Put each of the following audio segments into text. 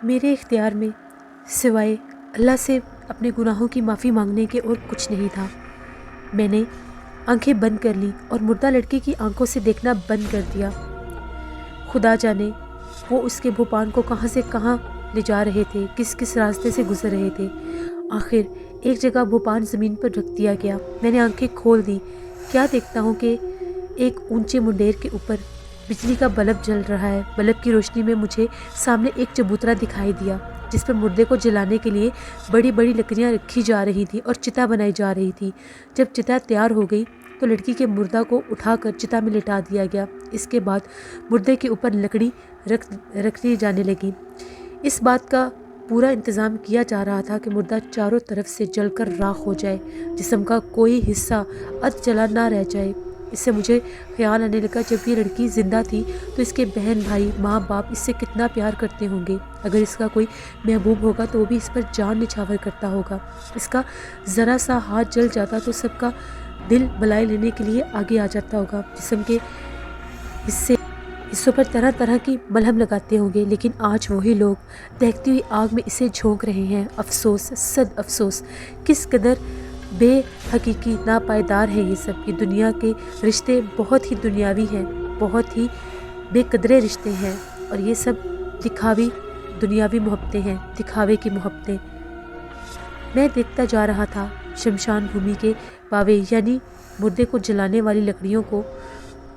میرے اختیار میں سوائے اللہ سے اپنے گناہوں کی معافی مانگنے کے اور کچھ نہیں تھا۔ میں نے آنکھیں بند کر لی اور مردہ لڑکی کی آنکھوں سے دیکھنا بند کر دیا۔ خدا جانے وہ اس کے بھوپان کو کہاں سے کہاں لے جا رہے تھے، کس کس راستے سے گزر رہے تھے۔ آخر ایک جگہ بھوپان زمین پر رکھ دیا گیا۔ میں نے آنکھیں کھول دی، کیا دیکھتا ہوں کہ ایک اونچے منڈیر کے اوپر بجلی کا بلب جل رہا ہے۔ بلب کی روشنی میں مجھے سامنے ایک چبوترا دکھائی دیا جس پر مردے کو جلانے کے لیے بڑی بڑی لکڑیاں رکھی جا رہی تھی اور چتا بنائی جا رہی تھی۔ جب چتا تیار ہو گئی تو لڑکی کے مردہ کو اٹھا کر چتا میں لٹا دیا گیا۔ اس کے بعد مردے کے اوپر لکڑی رکھ دی جانے لگی۔ اس بات کا پورا انتظام کیا جا رہا تھا کہ مردہ چاروں طرف سے جل کر راکھ ہو جائے، جسم کا کوئی حصہ ادھ جلا نہ رہ جائے۔ اس سے مجھے خیال آنے لگا جب یہ لڑکی زندہ تھی تو اس کے بہن بھائی ماں باپ اس سے کتنا پیار کرتے ہوں گے۔ اگر اس کا کوئی محبوب ہوگا تو وہ بھی اس پر جان نچھاور کرتا ہوگا۔ اس کا ذرا سا ہاتھ جل جاتا تو سب کا دل بلائے لینے کے لیے آگے آ جاتا ہوگا۔ جسم کے حصوں پر طرح طرح کی ملہم لگاتے ہوں گے، لیکن آج وہی لوگ دہکتی ہوئی آگ میں اسے جھونک رہے ہیں۔ افسوس، صد افسوس، کس قدر بے حقیقی ناپائیدار ہے یہ سب۔ یہ دنیا کے رشتے بہت ہی دنیاوی ہیں، بہت ہی بے قدرے رشتے ہیں، اور یہ سب دکھاوی دنیاوی محبتیں ہیں، دکھاوے کی محبتیں۔ میں دیکھتا جا رہا تھا شمشان بھومی کے باوے، یعنی مردے کو جلانے والی لکڑیوں کو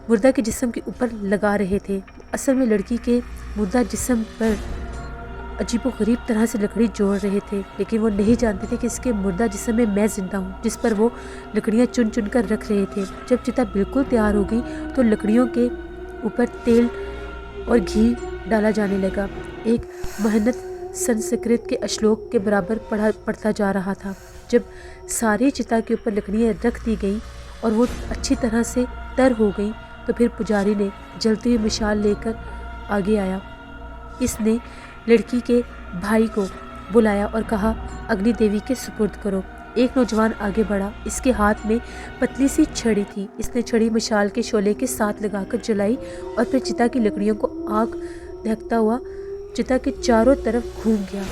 مردہ کے جسم کے اوپر لگا رہے تھے۔ اصل میں لڑکی کے مردہ جسم پر عجیب و غریب طرح سے لکڑی جوڑ رہے تھے، لیکن وہ نہیں جانتے تھے کہ اس کے مردہ جسم میں میں زندہ ہوں جس پر وہ لکڑیاں چن چن کر رکھ رہے تھے۔ جب چتا بالکل تیار ہو گئی تو لکڑیوں کے اوپر تیل اور گھی ڈالا جانے لگا۔ ایک محنت سنسکرت کے اشلوک کے برابر پڑھتا جا رہا تھا۔ جب ساری چتا کے اوپر لکڑیاں رکھ دی گئیں اور وہ اچھی طرح سے تر ہو گئیں تو پھر پجاری نے جلتی ہوئی مشال لے کر آگے آیا۔ اس نے لڑکی کے بھائی کو بلایا اور کہا، اگنی دیوی کے سپرد کرو۔ ایک نوجوان آگے بڑھا، اس کے ہاتھ میں پتلی سی چھڑی تھی۔ اس نے چھڑی مشال کے شعلے کے ساتھ لگا کر جلائی اور پھر چتا کی لکڑیوں کو آگ دہکتا ہوا چتا کے چاروں طرف گھوم گیا۔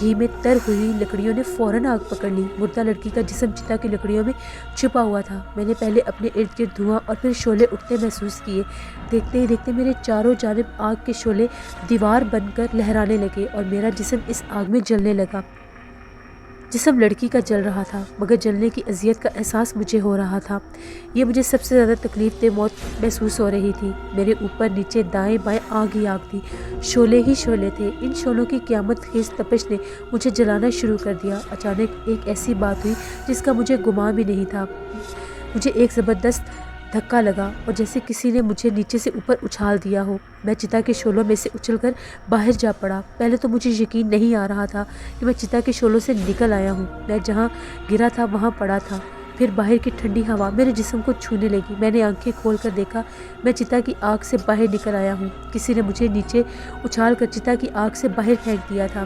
گھی میں تر ہوئی لکڑیوں نے فوراً آگ پکڑ لی۔ مردہ لڑکی کا جسم چتا کی لکڑیوں میں چھپا ہوا تھا۔ میں نے پہلے اپنے ارد گرد دھواں اور پھر شعلے اٹھتے محسوس کیے۔ دیکھتے ہی دیکھتے میرے چاروں جانب آگ کے شعلے دیوار بن کر لہرانے لگے اور میرا جسم اس آگ میں جلنے لگا۔ جسم لڑکی کا جل رہا تھا، مگر جلنے کی اذیت کا احساس مجھے ہو رہا تھا۔ یہ مجھے سب سے زیادہ تکلیف دہ موت محسوس ہو رہی تھی۔ میرے اوپر نیچے دائیں بائیں آگ ہی آگ تھی، شعلے ہی شعلے تھے۔ ان شعلوں کی قیامت خیز تپش نے مجھے جلانا شروع کر دیا۔ اچانک ایک ایسی بات ہوئی جس کا مجھے گمان بھی نہیں تھا۔ مجھے ایک زبردست دھکا لگا اور جیسے کسی نے مجھے نیچے سے اوپر اچھال دیا ہو۔ میں چتا کے شعلوں میں سے اچھل کر باہر جا پڑا۔ پہلے تو مجھے یقین نہیں آ رہا تھا کہ میں چتا کے شعلوں سے نکل آیا ہوں۔ میں جہاں گرا تھا وہاں پڑا تھا۔ پھر باہر کی ٹھنڈی ہوا میرے جسم کو چھونے لگی۔ میں نے آنکھیں کھول کر دیکھا، میں چتا کی آگ سے باہر نکل آیا ہوں۔ کسی نے مجھے نیچے اچھال کر چتا کی آگ سے باہر پھینک دیا تھا۔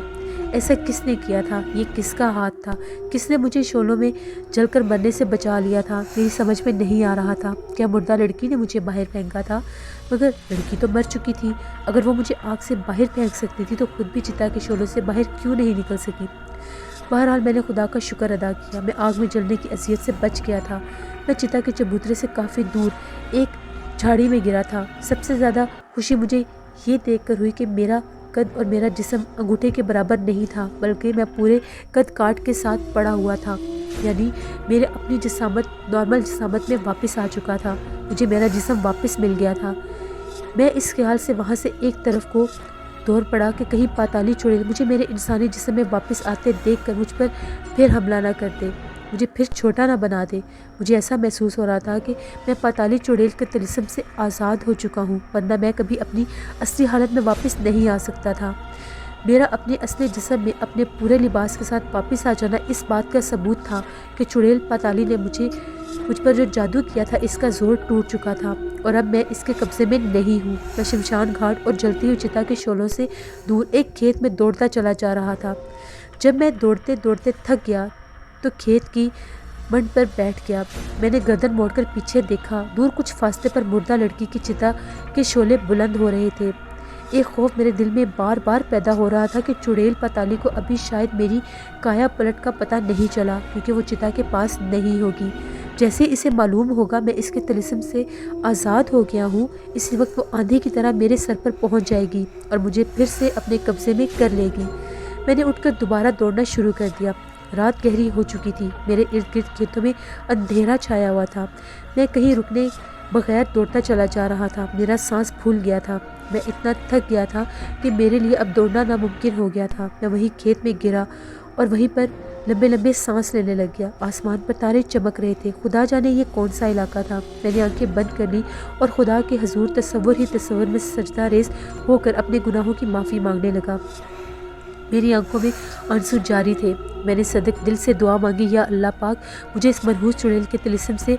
ایسا کس نے کیا تھا؟ یہ کس کا ہاتھ تھا؟ کس نے مجھے شعلوں میں جل کر مرنے سے بچا لیا تھا؟ میری سمجھ میں نہیں آ رہا تھا۔ کیا مردہ لڑکی نے مجھے باہر پھینکا تھا؟ مگر لڑکی تو مر چکی تھی۔ اگر وہ مجھے آگ سے باہر پھینک سکتی تھی تو خود بھی چتا کے شعلوں سے باہر کیوں نہیں نکل سکی؟ بہرحال میں نے خدا کا شکر ادا کیا، میں آگ میں جلنے کی اذیت سے بچ گیا تھا۔ میں چتا کے چبوترے سے کافی دور ایک جھاڑی میں گرا تھا۔ سب سے زیادہ خوشی مجھے یہ دیکھ کر ہوئی کہ میرا قد اور میرا جسم انگوٹھے کے برابر نہیں تھا، بلکہ میں پورے قد کاٹ کے ساتھ پڑا ہوا تھا، یعنی میرے اپنی جسامت نارمل جسامت میں واپس آ چکا تھا۔ مجھے میرا جسم واپس مل گیا تھا۔ میں اس خیال سے وہاں سے ایک طرف کو دوڑ پڑا کہ کہیں پاتالی چڑیل مجھے میرے انسانی جسم میں واپس آتے دیکھ کر مجھ پر پھر حملہ نہ کر دے، مجھے پھر چھوٹا نہ بنا دے۔ مجھے ایسا محسوس ہو رہا تھا کہ میں پاتالی چڑیل کے طلسم سے آزاد ہو چکا ہوں، ورنہ میں کبھی اپنی اصلی حالت میں واپس نہیں آ سکتا تھا۔ میرا اپنے اصلی جسم میں اپنے پورے لباس کے ساتھ واپس آ جانا اس بات کا ثبوت تھا کہ چڑیل پاتالی نے مجھ پر جو جادو کیا تھا اس کا زور ٹوٹ چکا تھا اور اب میں اس کے قبضے میں نہیں ہوں۔ میں شمشان گھاٹ اور جلتی ہوئی چتا کے شعلوں سے دور ایک کھیت میں دوڑتا چلا جا رہا تھا۔ جب میں دوڑتے دوڑتے تھک گیا تو کھیت کی منڈ پر بیٹھ گیا۔ میں نے گردن موڑ کر پیچھے دیکھا، دور کچھ فاصلے پر مردہ لڑکی کی چتا کے شعلے بلند ہو رہے تھے۔ ایک خوف میرے دل میں بار بار پیدا ہو رہا تھا کہ چڑیل پتالی کو ابھی شاید میری کایا پلٹ کا پتہ نہیں چلا، کیونکہ وہ چتا کے پاس نہیں ہوگی۔ جیسے اسے معلوم ہوگا میں اس کے طلسم سے آزاد ہو گیا ہوں، اسی وقت وہ آندھی کی طرح میرے سر پر پہنچ جائے گی اور مجھے پھر سے اپنے قبضے میں کر لے گی۔ میں نے اٹھ کر دوبارہ دوڑنا شروع کر دیا۔ رات گہری ہو چکی تھی، میرے ارد گرد کھیتوں میں اندھیرا چھایا ہوا تھا۔ میں کہیں رکنے بغیر دوڑتا چلا جا رہا تھا۔ میرا سانس پھول گیا تھا، میں اتنا تھک گیا تھا کہ میرے لیے اب دوڑنا ناممکن ہو گیا تھا۔ میں وہیں کھیت میں گرا اور وہیں پر لمبے لمبے سانس لینے لگ گیا۔ آسمان پر تارے چمک رہے تھے، خدا جانے یہ کون سا علاقہ تھا۔ میں نے آنکھیں بند کر لی اور خدا کے حضور تصور ہی تصور میں سجدہ ریز ہو کر اپنے گناہوں کی معافی مانگنے لگا۔ میری آنکھوں میں آنسو جاری تھے۔ میں نے صدق دل سے دعا مانگی، یا اللہ پاک مجھے اس منحوس چڑیل کے طلسم سے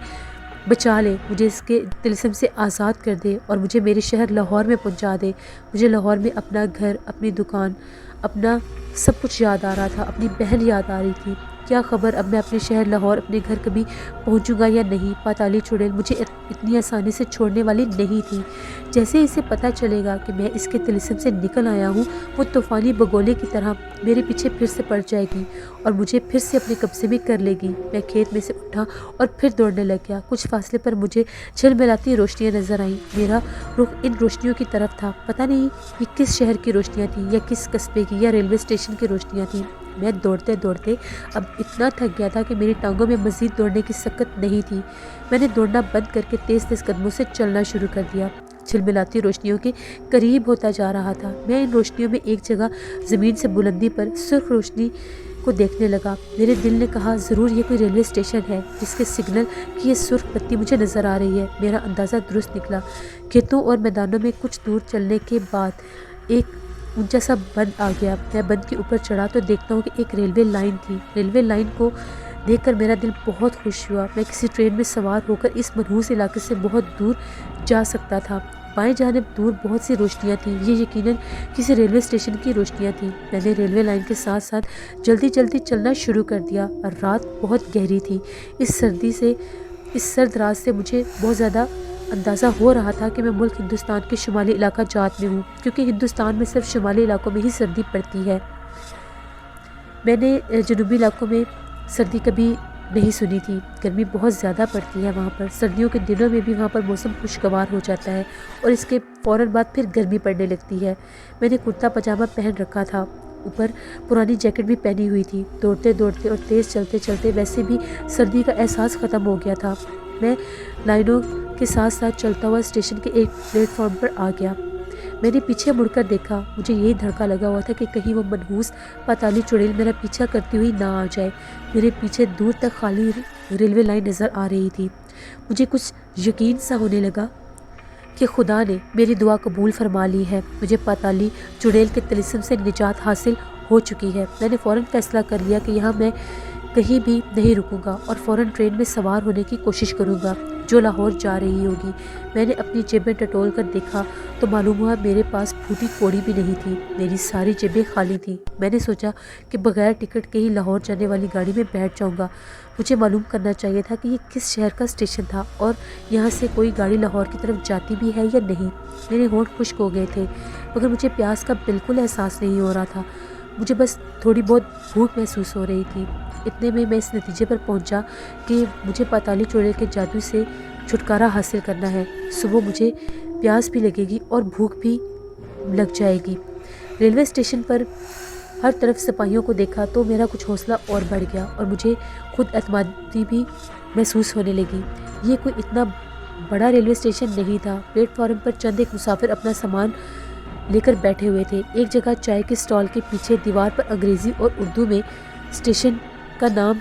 بچا لے، مجھے اس کے طلسم سے آزاد کر دے اور مجھے میرے شہر لاہور میں پہنچا دے۔ مجھے لاہور میں اپنا گھر، اپنی دکان، اپنا سب کچھ یاد آ رہا تھا۔ اپنی بہن یاد آ رہی تھی۔ کیا خبر اب میں اپنے شہر لاہور اپنے گھر کبھی پہنچوں گا یا نہیں۔ پاتالی چڑیل مجھے اتنی آسانی سے چھوڑنے والی نہیں تھی۔ جیسے اسے پتہ چلے گا کہ میں اس کے طلسم سے نکل آیا ہوں، وہ طوفانی بگولے کی طرح میرے پیچھے پھر سے پڑ جائے گی اور مجھے پھر سے اپنے قبضے میں کر لے گی۔ میں کھیت میں سے اٹھا اور پھر دوڑنے لگ گیا۔ کچھ فاصلے پر مجھے جھلملاتی روشنیاں نظر آئیں۔ میرا رخ ان روشنیوں کی طرف تھا۔ پتہ نہیں یہ کس شہر کی روشنیاں تھیں، یا کس قصبے کی، یا ریلوے اسٹیشن کی روشنیاں تھیں۔ میں دوڑتے دوڑتے اب اتنا تھک گیا تھا کہ میری ٹانگوں میں مزید دوڑنے کی سکت نہیں تھی۔ میں نے دوڑنا بند کر کے تیز تیز قدموں سے چلنا شروع کر دیا۔ جھلملاتی روشنیوں کے قریب ہوتا جا رہا تھا۔ میں ان روشنیوں میں ایک جگہ زمین سے بلندی پر سرخ روشنی کو دیکھنے لگا۔ میرے دل نے کہا ضرور یہ کوئی ریلوے اسٹیشن ہے جس کے سگنل کی یہ سرخ بتی مجھے نظر آ رہی ہے۔ میرا اندازہ درست نکلا۔ کھیتوں اور میدانوں میں کچھ دور چلنے کے بعد ایک اونچا سا بند آ گیا۔ میں بند کے اوپر چڑھا تو دیکھتا ہوں کہ ایک ریلوے لائن تھی۔ ریلوے لائن کو دیکھ کر میرا دل بہت خوش ہوا۔ میں کسی ٹرین میں سوار ہو کر اس منحوس علاقے سے بہت دور جا سکتا تھا۔ بائیں جانب دور بہت سی روشنیاں تھیں، یہ یقیناً کسی ریلوے اسٹیشن کی روشنیاں تھیں۔ میں نے ریلوے لائن کے ساتھ ساتھ جلدی جلدی چلنا شروع کر دیا اور رات بہت گہری تھی۔ اس سرد رات سے مجھے بہت زیادہ اندازہ ہو رہا تھا کہ میں ملک ہندوستان کے شمالی علاقہ جات میں ہوں، کیونکہ ہندوستان میں صرف شمالی علاقوں میں ہی سردی پڑتی ہے۔ میں نے جنوبی علاقوں میں سردی کبھی نہیں سنی تھی۔ گرمی بہت زیادہ پڑتی ہے وہاں پر۔ سردیوں کے دنوں میں بھی وہاں پر موسم خوشگوار ہو جاتا ہے اور اس کے فوراً بعد پھر گرمی پڑنے لگتی ہے۔ میں نے کرتا پاجامہ پہن رکھا تھا، اوپر پرانی جیکٹ بھی پہنی ہوئی تھی۔ دوڑتے دوڑتے اور تیز چلتے چلتے ویسے بھی سردی کا احساس ختم ہو گیا تھا۔ میں لائنوں کے ساتھ ساتھ چلتا ہوا اسٹیشن کے ایک پلیٹ فارم پر آ گیا۔ میں نے پیچھے مڑ کر دیکھا۔ مجھے یہی دھڑکا لگا ہوا تھا کہ کہیں وہ منحوس پاتالی چڑیل میرا پیچھا کرتی ہوئی نہ آ جائے۔ میرے پیچھے دور تک خالی ریلوے لائن نظر آ رہی تھی۔ مجھے کچھ یقین سا ہونے لگا کہ خدا نے میری دعا قبول فرما لی ہے۔ مجھے پاتالی چڑیل کے طلسم سے نجات حاصل ہو چکی ہے۔ میں نے فوراً فیصلہ کر لیا کہ یہاں میں کہیں بھی نہیں رکوں گا اور فوراً ٹرین میں سوار ہونے کی کوشش کروں گا جو لاہور جا رہی ہوگی۔ میں نے اپنی جیبیں ٹٹول کر دیکھا تو معلوم ہوا میرے پاس پھوٹی کوڑی بھی نہیں تھی۔ میری ساری جیبیں خالی تھیں۔ میں نے سوچا کہ بغیر ٹکٹ کے ہی لاہور جانے والی گاڑی میں بیٹھ جاؤں گا۔ مجھے معلوم کرنا چاہیے تھا کہ یہ کس شہر کا اسٹیشن تھا اور یہاں سے کوئی گاڑی لاہور کی طرف جاتی بھی ہے یا نہیں۔ میرے ہونٹ خشک ہو گئے تھے مگر مجھے پیاس کا بالکل احساس نہیں ہو رہا تھا۔ مجھے بس تھوڑی بہت بھوک محسوس ہو رہی تھی۔ اتنے میں اس نتیجے پر پہنچا کہ مجھے پاتالی چڑیل کے جادو سے چھٹکارا حاصل کرنا ہے۔ صبح مجھے پیاس بھی لگے گی اور بھوک بھی لگ جائے گی۔ ریلوے اسٹیشن پر ہر طرف سپاہیوں کو دیکھا تو میرا کچھ حوصلہ اور بڑھ گیا اور مجھے خود اعتمادی بھی محسوس ہونے لگی۔ یہ کوئی اتنا بڑا ریلوے اسٹیشن نہیں تھا۔ پلیٹ فارم پر چند ایک مسافر اپنا سامان لے کر بیٹھے ہوئے تھے۔ ایک جگہ چائے کے اسٹال کے پیچھے دیوار پر انگریزی اور اردو میں اسٹیشن کا نام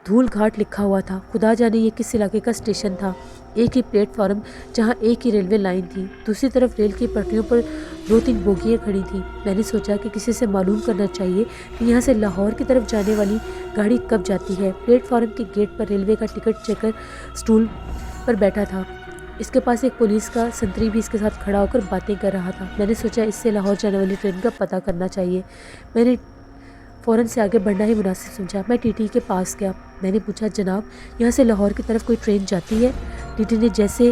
دھول گھاٹ لکھا ہوا تھا۔ خدا جانے یہ کس علاقے کا اسٹیشن تھا۔ ایک ہی پلیٹ فارم جہاں ایک ہی ریلوے لائن تھی، دوسری طرف ریل کی پٹریوں پر 2-3 بوگیاں کھڑی تھیں۔ میں نے سوچا کہ کسی سے معلوم کرنا چاہیے کہ یہاں سے لاہور کی طرف جانے والی گاڑی کب جاتی ہے۔ پلیٹ فارم کے گیٹ پر ریلوے کا ٹکٹ چیکر سٹول پر بیٹھا تھا۔ اس کے پاس ایک پولیس کا سنتری بھی اس کے ساتھ کھڑا ہو کر باتیں کر رہا تھا۔ میں نے سوچا اس سے لاہور جانے والی ٹرین کا پتہ کرنا چاہیے۔ میں نے فوراً سے آگے بڑھنا ہی مناسب سمجھا۔ میں ٹی ٹی کے پاس گیا۔ میں نے پوچھا جناب یہاں سے لاہور کی طرف کوئی ٹرین جاتی ہے؟ ٹی ٹی نے جیسے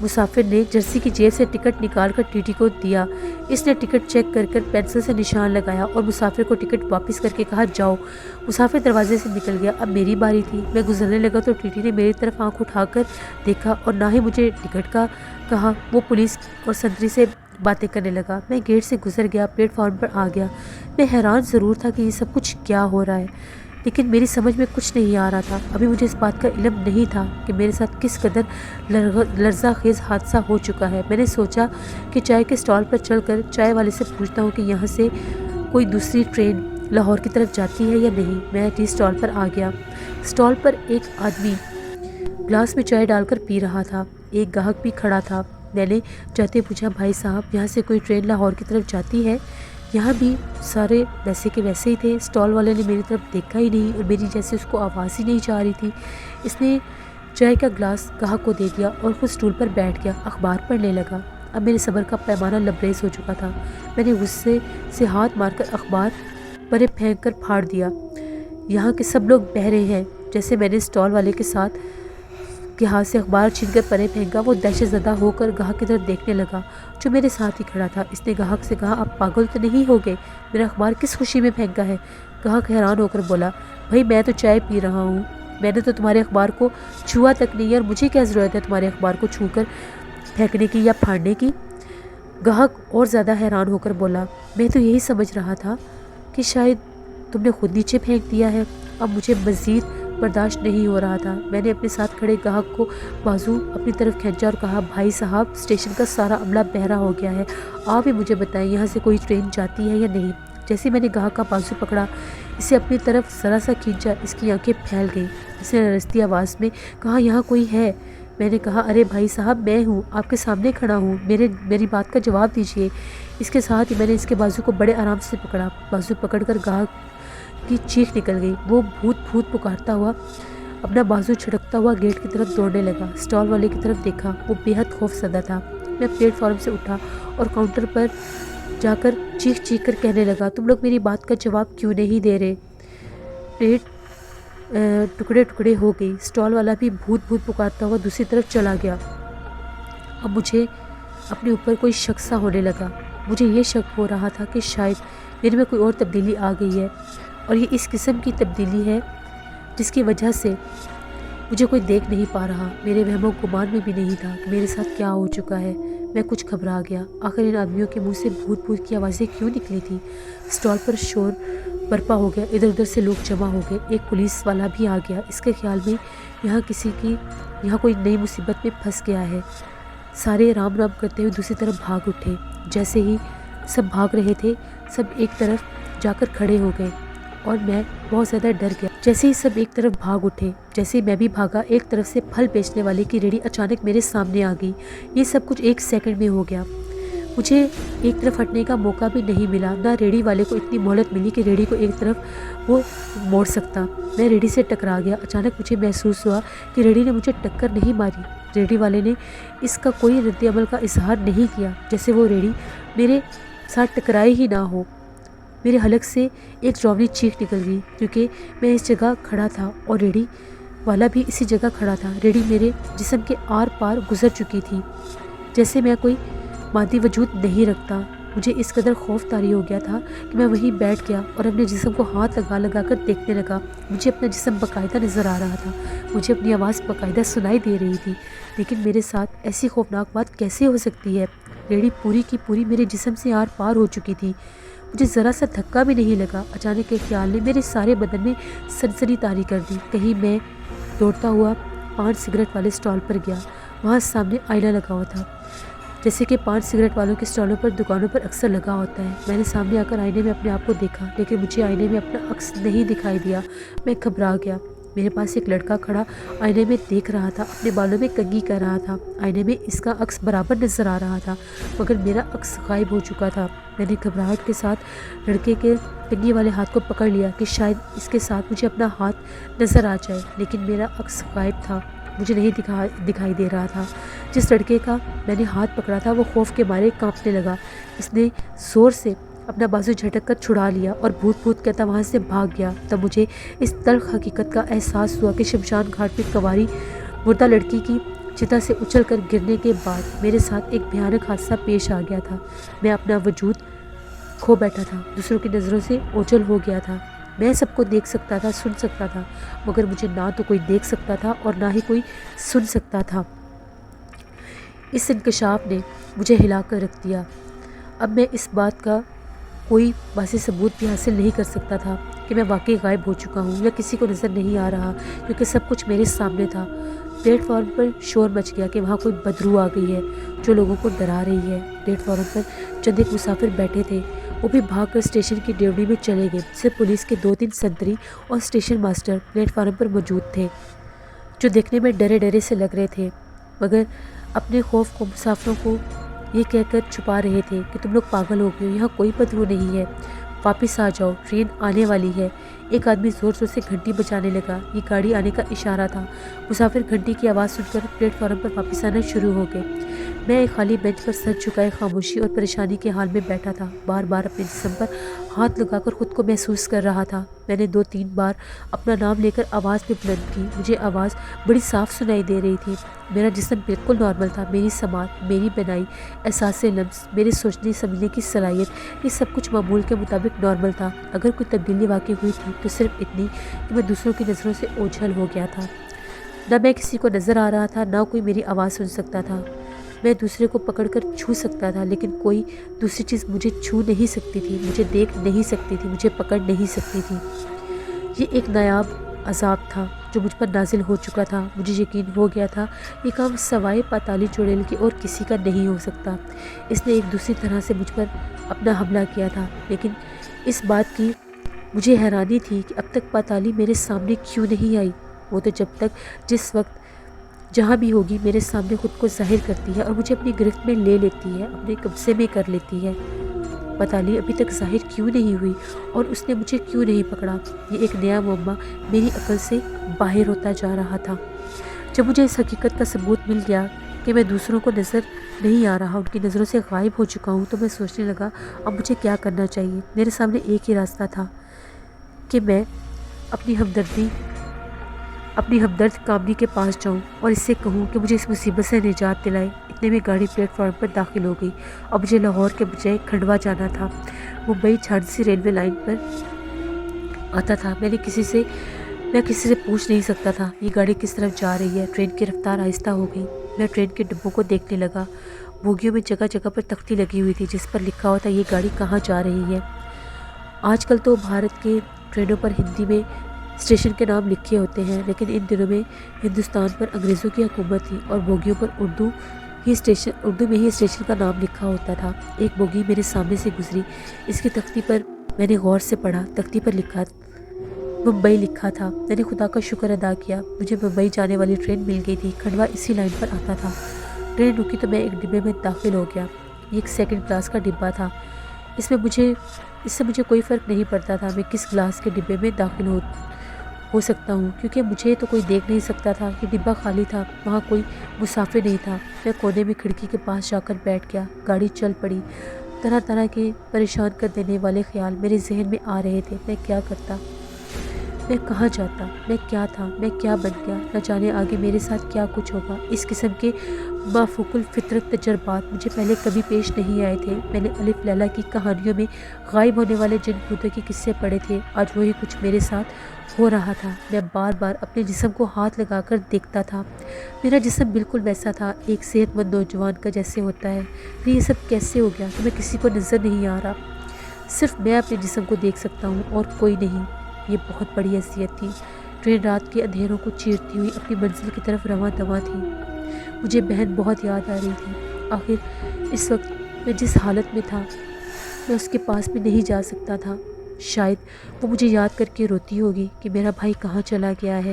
مسافر نے جرسی کی جیب سے ٹکٹ نکال کر ٹی ٹی کو دیا۔ اس نے ٹکٹ چیک کر کر پینسل سے نشان لگایا اور مسافر کو ٹکٹ واپس کر کے کہا جاؤ۔ مسافر دروازے سے نکل گیا۔ اب میری باری تھی۔ میں گزرنے لگا تو ٹی ٹی نے میری طرف آنکھ اٹھا کر دیکھا اور نہ ہی مجھے ٹکٹ کا کہا۔ وہ پولیس اور سنتری سے باتیں کرنے لگا۔ میں گیٹ سے گزر گیا، پلیٹ فارم پر آ گیا۔ میں حیران ضرور تھا کہ یہ سب کچھ کیا ہو رہا ہے، لیکن میری سمجھ میں کچھ نہیں آ رہا تھا۔ ابھی مجھے اس بات کا علم نہیں تھا کہ میرے ساتھ کس قدر لرزہ خیز حادثہ ہو چکا ہے۔ میں نے سوچا کہ چائے کے اسٹال پر چل کر چائے والے سے پوچھتا ہوں کہ یہاں سے کوئی دوسری ٹرین لاہور کی طرف جاتی ہے یا نہیں۔ میں ٹی اسٹال پر آ گیا۔ اسٹال پر ایک آدمی گلاس میں چائے ڈال کر پی رہا تھا۔ ایک گاہک بھی کھڑا تھا۔ میں نے جاتے پوچھا بھائی صاحب یہاں سے کوئی ٹرین لاہور کی طرف جاتی ہے؟ یہاں بھی سارے ویسے کے ویسے ہی تھے۔ اسٹال والے نے میری طرف دیکھا ہی نہیں اور میری جیسے اس کو آواز ہی نہیں جا رہی تھی۔ اس نے چائے کا گلاس گاہک کو دے دیا اور خود اسٹول پر بیٹھ گیا، اخبار پڑھنے لگا۔ اب میرے صبر کا پیمانہ لبریز ہو چکا تھا۔ میں نے غصے سے ہاتھ مار کر اخبار پرے پھینک کر پھاڑ دیا۔ یہاں کے سب لوگ بہرے ہیں۔ جیسے میں نے اسٹال والے کے ہاتھ سے اخبار چھین کر پرے پھینکا، وہ دہشت زدہ ہو کر گاہک کی طرف دیکھنے لگا جو میرے ساتھ ہی کھڑا تھا۔ اس نے گاہک سے کہا آپ پاگل تو نہیں ہو گئے؟ میرا اخبار کس خوشی میں پھینکا ہے؟ گاہک حیران ہو کر بولا بھائی میں تو چائے پی رہا ہوں، میں نے تو تمہارے اخبار کو چھوا تک نہیں، اور مجھے کیا ضرورت ہے تمہارے اخبار کو چھو کر پھینکنے کی یا پھاڑنے کی؟ گاہک اور زیادہ حیران ہو کر بولا میں تو یہی سمجھ رہا تھا کہ شاید تم نے خود نیچے پھینک دیا ہے۔ اب مجھے مزید برداشت نہیں ہو رہا تھا۔ میں نے اپنے ساتھ کھڑے گاہک کو بازو اپنی طرف کھینچا اور کہا بھائی صاحب اسٹیشن کا سارا عملہ بہرا ہو گیا ہے، آپ ہی مجھے بتائیں یہاں سے کوئی ٹرین جاتی ہے یا نہیں؟ جیسے میں نے گاہک کا بازو پکڑا، اسے اپنی طرف ذرا سا کھینچا، اس کی آنکھیں پھیل گئیں۔ اس نے لرزتی آواز میں کہا یہاں کوئی ہے؟ میں نے کہا ارے بھائی صاحب میں ہوں، آپ کے سامنے کھڑا ہوں، میری بات کا جواب دیجیے۔ اس کے ساتھ ہی میں نے اس کے بازو کو بڑے آرام سے پکڑا۔ بازو پکڑ کر گاہک کی چیخ نکل گئی۔ وہ بھوت بھوت پکارتا ہوا اپنا بازو چھڑکتا ہوا گیٹ کی طرف دوڑنے لگا۔ اسٹال والے کی طرف دیکھا، وہ بے حد خوف زدہ تھا۔ میں پلیٹ فارم سے اٹھا اور کاؤنٹر پر جا کر چیخ چیخ کر کہنے لگا تم لوگ میری بات کا جواب کیوں نہیں دے رہے؟ پلیٹ ٹکڑے ٹکڑے ہو گئی۔ اسٹال والا بھی بھوت بھوت پکارتا ہوا دوسری طرف چلا گیا۔ اب مجھے اپنے اوپر کوئی شک سا ہونے لگا۔ مجھے یہ شک ہو رہا تھا کہ شاید میرے میں کوئی اور تبدیلی آ گئی ہے، اور یہ اس قسم کی تبدیلی ہے جس کی وجہ سے مجھے کوئی دیکھ نہیں پا رہا۔ میرے وہم و گمان میں بھی نہیں تھا کہ میرے ساتھ کیا ہو چکا ہے۔ میں کچھ گھبرا گیا۔ آخر ان آدمیوں کے منہ سے بھوت بھوت کی آوازیں کیوں نکلی تھی؟ اسٹال پر شور برپا ہو گیا، ادھر ادھر سے لوگ جمع ہو گئے۔ ایک پولیس والا بھی آ گیا۔ اس کے خیال میں یہاں کوئی نئی مصیبت میں پھنس گیا ہے۔ سارے رام رام کرتے ہوئے دوسری طرف بھاگ اٹھے۔ جیسے ہی سب بھاگ رہے تھے سب ایک طرف جا کر کھڑے ہو گئے اور میں بہت زیادہ ڈر گیا۔ جیسے ہی سب ایک طرف بھاگ اٹھے، جیسے ہی میں بھی بھاگا، ایک طرف سے پھل بیچنے والے کی ریڑھی اچانک میرے سامنے آ گئی۔ یہ سب کچھ ایک سیکنڈ میں ہو گیا۔ مجھے ایک طرف ہٹنے کا موقع بھی نہیں ملا، نہ ریڑھی والے کو اتنی مہلت ملی کہ ریڑھی کو ایک طرف وہ موڑ سکتا۔ میں ریڑھی سے ٹکرا گیا۔ اچانک مجھے محسوس ہوا کہ ریڑھی نے مجھے ٹکر نہیں ماری۔ ریڑھی والے نے اس کا کوئی رد عمل کا اظہار نہیں کیا، جیسے وہ ریڑھی میرے ساتھ ٹکرائی ہی نہ ہو۔ میرے حلق سے ایک ڈراؤنی چیخ نکل گئی، کیونکہ میں اس جگہ کھڑا تھا اور ریڑھی والا بھی اسی جگہ کھڑا تھا۔ ریڑھی میرے جسم کے آر پار گزر چکی تھی، جیسے میں کوئی مادی وجود نہیں رکھتا۔ مجھے اس قدر خوف طاری ہو گیا تھا کہ میں وہیں بیٹھ گیا اور اپنے جسم کو ہاتھ لگا لگا کر دیکھنے لگا۔ مجھے اپنا جسم باقاعدہ نظر آ رہا تھا، مجھے اپنی آواز باقاعدہ سنائی دے رہی تھی، لیکن میرے ساتھ ایسی خوفناک بات کیسے ہو سکتی ہے؟ ریڑھی پوری کی پوری میرے جسم سے آر پار ہو چکی تھی۔ مجھے ذرا سا دھکا بھی نہیں لگا۔ اچانک ایک خیال نے میرے سارے بدن میں سنسنی طاری کر دی۔ کہیں میں دوڑتا ہوا پان سگریٹ والے اسٹال پر گیا۔ وہاں سامنے آئینہ لگا ہوا تھا، جیسے کہ پان سگریٹ والوں کے اسٹالوں پر دکانوں پر اکثر لگا ہوتا ہے۔ میں نے سامنے آ کر آئینے میں اپنے آپ کو دیکھا، لیکن مجھے آئینے میں اپنا عکس نہیں دکھائی دیا۔ میں گھبرا گیا۔ میرے پاس ایک لڑکا کھڑا آئینے میں دیکھ رہا تھا، اپنے بالوں میں کنگھی کر رہا تھا۔ آئینے میں اس کا عکس برابر نظر آ رہا تھا، مگر میرا عکس غائب ہو چکا تھا۔ میں نے گھبراہٹ کے ساتھ لڑکے کے کنگھی والے ہاتھ کو پکڑ لیا کہ شاید اس کے ساتھ مجھے اپنا ہاتھ نظر آ جائے، لیکن میرا عکس غائب تھا، مجھے نہیں دکھائی دے رہا تھا۔ جس لڑکے کا میں نے ہاتھ پکڑا تھا وہ خوف کے مارے کانپنے لگا۔ اس نے زور سے اپنا بازو جھٹک کر چھڑا لیا اور بھوت بھوت کہتا وہاں سے بھاگ گیا۔ تب مجھے اس تلخ حقیقت کا احساس ہوا کہ شمشان گھاٹ میں کنواری مردہ لڑکی کی چتا سے اچھل کر گرنے کے بعد میرے ساتھ ایک بھیانک حادثہ پیش آ گیا تھا۔ میں اپنا وجود کھو بیٹھا تھا، دوسروں کی نظروں سے اوجھل ہو گیا تھا۔ میں سب کو دیکھ سکتا تھا، سن سکتا تھا، مگر مجھے نہ تو کوئی دیکھ سکتا تھا اور نہ ہی کوئی سن سکتا تھا۔ اس انکشاف نے مجھے ہلا کر رکھ دیا۔ اب میں اس بات کا کوئی واضح ثبوت بھی حاصل نہیں کر سکتا تھا کہ میں واقعی غائب ہو چکا ہوں یا کسی کو نظر نہیں آ رہا، کیونکہ سب کچھ میرے سامنے تھا۔ پلیٹ فارم پر شور مچ گیا کہ وہاں کوئی بدرو آ گئی ہے جو لوگوں کو ڈرا رہی ہے۔ پلیٹ فارم پر چند ایک مسافر بیٹھے تھے، وہ بھی بھاگ کر اسٹیشن کی ڈیوٹی میں چلے گئے۔ صرف پولیس کے 2-3 سنتری اور اسٹیشن ماسٹر پلیٹ فارم پر موجود تھے، جو دیکھنے میں ڈرے ڈرے سے لگ رہے تھے، مگر اپنے خوف کو مسافروں کو یہ کہہ کر چھپا رہے تھے کہ تم لوگ پاگل ہو گئے ہو، یہاں کوئی بدرو نہیں ہے، واپس آ جاؤ، ٹرین آنے والی ہے۔ ایک آدمی زور زور سے گھنٹی بجانے لگا، یہ گاڑی آنے کا اشارہ تھا۔ مسافر گھنٹی کی آواز سن کر پلیٹ فارم پر واپس آنا شروع ہو گئے۔ میں ایک خالی بینچ پر سر جھکائے خاموشی اور پریشانی کے حال میں بیٹھا تھا، بار بار اپنے جسم پر ہاتھ لگا کر خود کو محسوس کر رہا تھا۔ میں نے 2-3 بار اپنا نام لے کر آواز بھی بلند کی، مجھے آواز بڑی صاف سنائی دے رہی تھی۔ میرا جسم بالکل نارمل تھا، میری سماعت، میری بینائی، احساس لمس، میرے سوچنے سمجھنے کی صلاحیت، یہ سب کچھ معمول کے مطابق نارمل تھا۔ اگر کوئی تبدیلی واقع ہوئی تھی تو صرف اتنی کہ میں دوسروں کی نظروں سے اوجھل ہو گیا تھا۔ نہ میں کسی کو نظر آ رہا تھا، نہ کوئی میری آواز سن سکتا تھا۔ میں دوسرے کو پکڑ کر چھو سکتا تھا، لیکن کوئی دوسری چیز مجھے چھو نہیں سکتی تھی، مجھے دیکھ نہیں سکتی تھی، مجھے پکڑ نہیں سکتی تھی۔ یہ ایک نایاب عذاب تھا جو مجھ پر نازل ہو چکا تھا۔ مجھے یقین ہو گیا تھا یہ کام سوائے پاتالی چڑیل کے اور کسی کا نہیں ہو سکتا۔ اس نے ایک دوسری طرح سے مجھ پر اپنا حملہ کیا تھا، لیکن اس بات کی مجھے حیرانی تھی کہ اب تک پاتالی میرے سامنے کیوں نہیں آئی۔ وہ تو جب تک جس وقت جہاں بھی ہوگی میرے سامنے خود کو ظاہر کرتی ہے اور مجھے اپنی گرفت میں لے لیتی ہے، اپنے قبضے میں کر لیتی ہے۔ پاتالی ابھی تک ظاہر کیوں نہیں ہوئی اور اس نے مجھے کیوں نہیں پکڑا؟ یہ ایک نیا معمہ میری عقل سے باہر ہوتا جا رہا تھا۔ جب مجھے اس حقیقت کا ثبوت مل گیا کہ میں دوسروں کو نظر نہیں آ رہا، ان کی نظروں سے غائب ہو چکا ہوں، تو میں سوچنے لگا اب مجھے کیا کرنا چاہیے۔ میرے سامنے ایک ہی راستہ تھا کہ میں اپنی ہمدرد کامنی کے پاس جاؤں اور اس سے کہوں کہ مجھے اس مصیبت سے نجات دلائے۔ اتنے میں گاڑی پلیٹ فارم پر داخل ہو گئی اور مجھے لاہور کے بجائے کھنڈوا جانا تھا۔ ممبئی جھانسی ریلوے لائن پر آتا تھا۔ میں کسی سے پوچھ نہیں سکتا تھا یہ گاڑی کس طرف جا رہی ہے۔ ٹرین کی رفتار آہستہ ہو گئی۔ میں ٹرین کے ڈبوں کو دیکھنے لگا۔ بوگیوں میں جگہ جگہ پر تختی لگی ہوئی تھی جس پر لکھا ہوا تھا یہ گاڑی کہاں جا رہی ہے۔ آج کل تو بھارت کے ٹرینوں پر ہندی میں اسٹیشن کے نام لکھے ہوتے ہیں، لیکن ان دنوں میں ہندوستان پر انگریزوں کی حکومت تھی اور بوگیوں پر اردو میں ہی اسٹیشن کا نام لکھا ہوتا تھا۔ ایک بوگی میرے سامنے سے گزری، اس کی تختی پر میں نے غور سے پڑھا۔ تختی پر ممبئی لکھا تھا۔ میں نے خدا کا شکر ادا کیا، مجھے ممبئی جانے والی ٹرین مل گئی تھی۔ کھنڈوا اسی لائن پر آتا تھا۔ ٹرین رکی تو میں ایک ڈبے میں داخل ہو گیا۔ یہ ایک 2nd کلاس کا ڈبہ تھا۔ اس سے مجھے کوئی فرق نہیں پڑتا تھا میں کس کلاس کے ڈبے میں داخل ہو سکتا ہوں، کیونکہ مجھے تو کوئی دیکھ نہیں سکتا تھا۔ یہ ڈبہ خالی تھا، وہاں کوئی مسافر نہیں تھا۔ میں کونے میں کھڑکی کے پاس جا کر بیٹھ گیا۔ گاڑی چل پڑی۔ طرح طرح کے پریشان کر دینے والے خیال میرے ذہن میں آ رہے تھے۔ میں کیا کرتا، میں کہاں جاتا، میں کیا تھا، میں کیا بن گیا، نہ جانے آگے میرے ساتھ کیا کچھ ہوگا۔ اس قسم کے مافوق الفطرت تجربات مجھے پہلے کبھی پیش نہیں آئے تھے۔ میں نے الف لیلا کی کہانیوں میں غائب ہونے والے جن بھوتوں کے قصے پڑھے تھے، آج وہی کچھ میرے ساتھ ہو رہا تھا۔ میں بار بار اپنے جسم کو ہاتھ لگا کر دیکھتا تھا۔ میرا جسم بالکل ویسا تھا ایک صحت مند نوجوان کا جیسے ہوتا ہے۔ پھر یہ سب کیسے ہو گیا کہ میں کسی کو نظر نہیں آ رہا، صرف میں اپنے جسم کو دیکھ سکتا ہوں اور کوئی نہیں۔ یہ بہت بڑی اذیت تھی۔ ٹرین رات کے اندھیروں کو چیرتی ہوئی اپنی منزل کی طرف رواں دواں تھی۔ مجھے بہن بہت یاد آ رہی تھی۔ آخر اس وقت میں جس حالت میں تھا میں اس کے پاس بھی نہیں جا سکتا تھا۔ شاید وہ مجھے یاد کر کے روتی ہوگی کہ میرا بھائی کہاں چلا گیا ہے،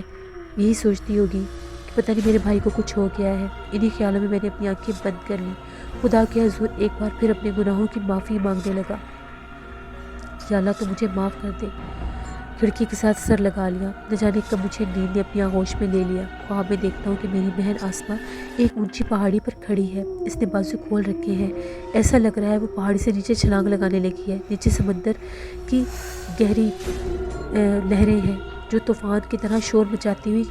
یہی سوچتی ہوگی کہ پتہ نہیں میرے بھائی کو کچھ ہو گیا ہے۔ انہی خیالوں میں میں نے اپنی آنکھیں بند کر لیں۔ خدا کے حضور ایک بار پھر اپنے گناہوں کی معافی مانگنے لگا۔ یا اللہ تو مجھے معاف کر دے۔ کھڑکی کے ساتھ سر لگا لیا۔ نہ جانے کب مجھے نیند نے اپنی آغوش میں لے لیا۔ خواب میں دیکھتا ہوں کہ میری بہن آسما ایک اونچی پہاڑی پر کھڑی ہے۔ اس نے بازو کھول رکھے ہیں، ایسا لگ رہا ہے وہ پہاڑی سے نیچے چھلانگ لگانے لگی ہے۔ نیچے سمندر کی گہری لہریں ہیں جو طوفان کی طرح شور مچاتی ہوئی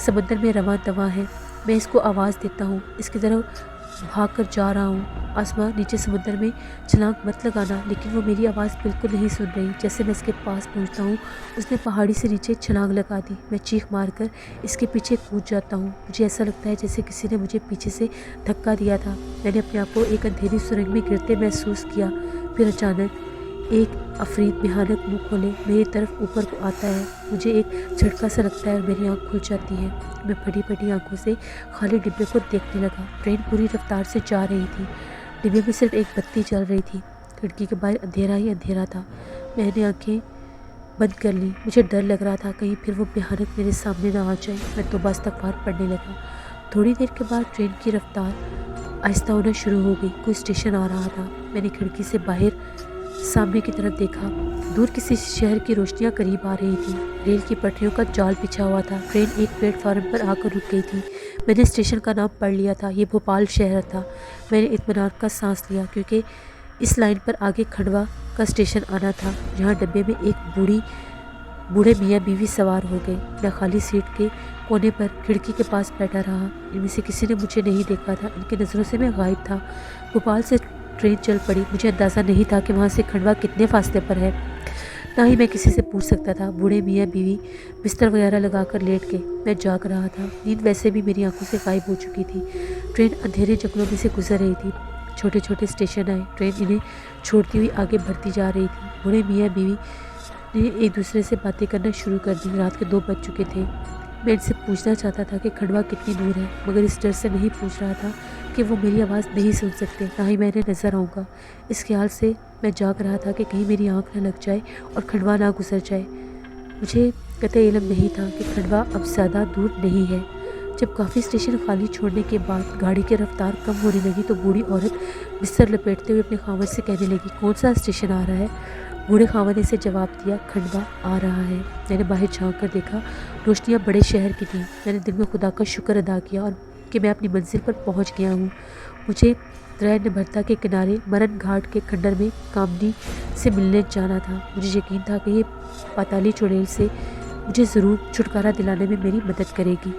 سمندر میں رواں دواں ہیں۔ میں اس کو آواز دیتا ہوں، اس کی طرف بھاگ کر جا رہا ہوں۔ آسمان نیچے سمندر میں چھلانگ مت لگانا، لیکن وہ میری آواز بالکل نہیں سن رہی۔ جیسے میں اس کے پاس پہنچتا ہوں، اس نے پہاڑی سے نیچے چھلانگ لگا دی۔ میں چیخ مار کر اس کے پیچھے کود جاتا ہوں۔ مجھے ایسا لگتا ہے جیسے کسی نے مجھے پیچھے سے دھکا دیا تھا۔ میں نے اپنے آپ کو ایک اندھیری سرنگ میں گرتے محسوس کیا۔ پھر اچانک ایک عفریت بھیانک منہ کھولے میری طرف اوپر کو آتا ہے۔ مجھے ایک جھٹکا سا لگتا ہے اور میری آنکھ کھل جاتی ہے۔ میں پھٹی پھٹی آنکھوں سے خالی ڈبے کو دیکھنے لگا۔ ٹرین پوری رفتار سے جا رہی تھی۔ ڈبے میں صرف ایک بتی جل رہی تھی۔ کھڑکی کے باہر اندھیرا ہی اندھیرا تھا۔ میں نے آنکھیں بند کر لی۔ مجھے ڈر لگ رہا تھا کہیں پھر وہ بھیانک میرے سامنے نہ آ جائے۔ میں توبہ استغفار پڑھنے لگا۔ تھوڑی دیر کے بعد ٹرین کی رفتار آہستہ ہونا شروع ہو گئی۔ کوئی اسٹیشن آ رہا تھا۔ میں نے کھڑکی سے باہر سامنے کی طرف دیکھا۔ دور کسی شہر کی روشنیاں قریب آ رہی تھیں۔ ریل کی پٹریوں کا جال بچھا ہوا تھا۔ ٹرین ایک پلیٹ فارم پر آ کر رک گئی تھی۔ میں نے اسٹیشن کا نام پڑھ لیا تھا۔ یہ بھوپال شہر تھا۔ میں نے اطمینان کا سانس لیا کیونکہ اس لائن پر آگے کھنڈوا کا اسٹیشن آنا تھا، جہاں ڈبے میں ایک بوڑھے میاں بیوی سوار ہو گئے۔ میں خالی سیٹ کے کونے پر کھڑکی کے پاس بیٹھا رہا۔ ان میں سے کسی نے مجھے نہیں دیکھا تھا۔ ان کی نظروں سے میں غائب تھا۔ بھوپال سے ٹرین چل پڑی۔ مجھے اندازہ نہیں تھا کہ وہاں سے کھنڈوا کتنے فاصلے پر ہے، نہ ہی میں کسی سے پوچھ سکتا تھا۔ بوڑھے میاں بیوی بستر وغیرہ لگا کر لیٹ گئے۔ میں جاگ رہا تھا۔ نیند ویسے بھی میری آنکھوں سے غائب ہو چکی تھی۔ ٹرین اندھیرے جنگلوں میں سے گزر رہی تھی۔ چھوٹے چھوٹے اسٹیشن آئے۔ ٹرین انہیں چھوڑتی ہوئی آگے بڑھتی جا رہی تھی۔ بوڑھے میاں بیوی نے ایک دوسرے سے باتیں کرنا شروع کر دی۔ رات کے 2 بج چکے تھے۔ میں ان سے پوچھنا چاہتا تھا کہ کھنڈوا کتنی دور ہے، مگر اس ڈر سے نہیں پوچھ رہا تھا کہ وہ میری آواز نہیں سن سکتے، نہ ہی میں انہیں نظر آؤں گا۔ اس خیال سے میں جاگ رہا تھا کہ کہیں میری آنکھ نہ لگ جائے اور کھنڈوا نہ گزر جائے۔ مجھے قطعی علم نہیں تھا کہ کھنڈوا اب زیادہ دور نہیں ہے۔ جب کافی اسٹیشن خالی چھوڑنے کے بعد گاڑی کی رفتار کم ہونے لگی تو بوڑھی عورت بستر لپیٹتے ہوئے اپنے خاوند سے کہنے لگی، کون سا اسٹیشن آ رہا ہے؟ بوڑھے خاوند نے اسے جواب دیا، کھنڈوا آ رہا ہے۔ میں نے باہر جھانک کر دیکھا، روشنیاں بڑے شہر کی تھیں۔ میں نے دل میں خدا کا شکر ادا کیا اور کہ میں اپنی منزل پر پہنچ گیا ہوں۔ مجھے دریائے نمرتا کے کنارے مرن گھاٹ کے کھنڈر میں کامنی سے ملنے جانا تھا۔ مجھے یقین تھا کہ یہ پاتالی چڑیل سے مجھے ضرور چھٹکارا دلانے میں میری مدد کرے گی۔